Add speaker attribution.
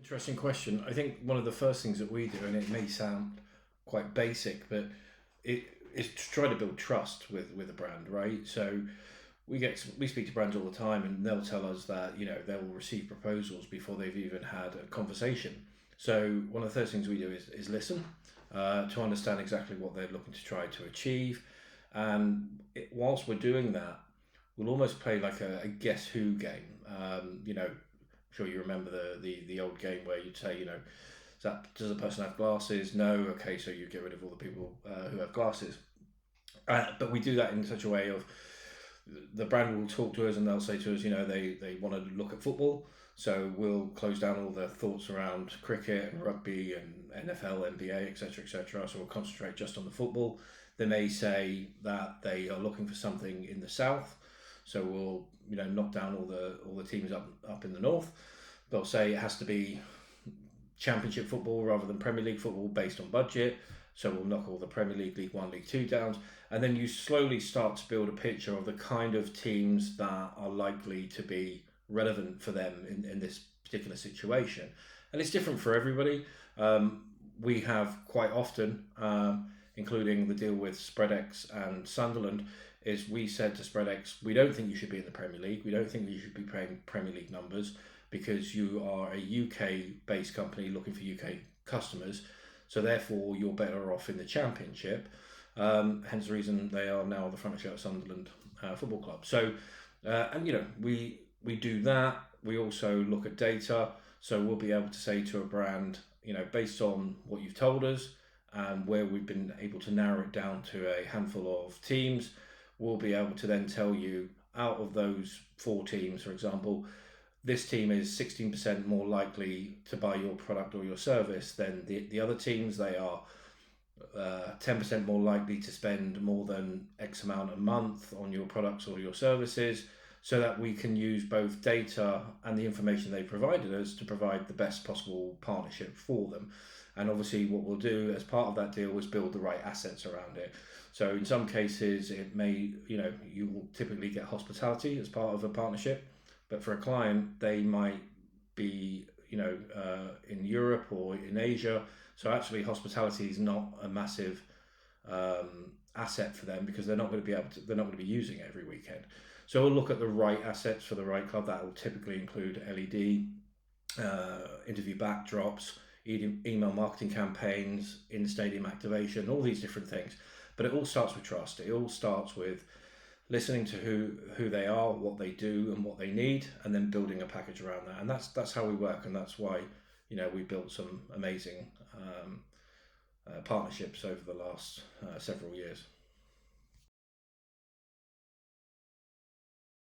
Speaker 1: Interesting question. I think one of the first things that we do, and it may sound quite basic, but it is to try to build trust with a brand, right? So we speak to brands all the time, and they'll tell us that they will receive proposals before they've even had a conversation. So one of the first things we do is listen to understand exactly what they're looking to try to achieve, and whilst we're doing that, we'll almost play like a guess who game. Sure you remember the old game where you'd say, does the person have glasses? No. Okay, so you get rid of all the people who have glasses. But we do that in such a way of the brand will talk to us and they'll say to us, they want to look at football. So we'll close down all their thoughts around cricket and rugby and NFL, NBA, etc., etc. So we'll concentrate just on the football. They may say that they are looking for something in the south. So we'll knock down all the teams up in the north. They'll say it has to be Championship football rather than Premier League football based on budget. So we'll knock all the Premier League, League One, League Two down, and then you slowly start to build a picture of the kind of teams that are likely to be relevant for them in this particular situation. And it's different for everybody. We have quite often, including the deal with Spreadex and Sunderland, is we said to Spreadex, we don't think you should be in the Premier League. We don't think you should be playing Premier League numbers because you are a UK-based company looking for UK customers. So therefore, you're better off in the Championship. Hence the reason they are now the front of Sunderland Football Club. So, we do that. We also look at data. So we'll be able to say to a brand, based on what you've told us and where we've been able to narrow it down to a handful of teams, we'll be able to then tell you out of those 4 teams, for example, this team is 16% more likely to buy your product or your service than the other teams. They are 10% more likely to spend more than X amount a month on your products or your services, so that we can use both data and the information they provided us to provide the best possible partnership for them. And obviously what we'll do as part of that deal is build the right assets around it. So in some cases it may, you will typically get hospitality as part of a partnership. But for a client, they might be, in Europe or in Asia. So actually, hospitality is not a massive asset for them because they're not going to be using it every weekend. So we'll look at the right assets for the right club. That will typically include LED, interview backdrops, email marketing campaigns, in-stadium activation, all these different things. But it all starts with trust. It all starts with listening to who they are, what they do, and what they need, and then building a package around that. And that's how we work, and that's why we built some amazing partnerships over the last several years.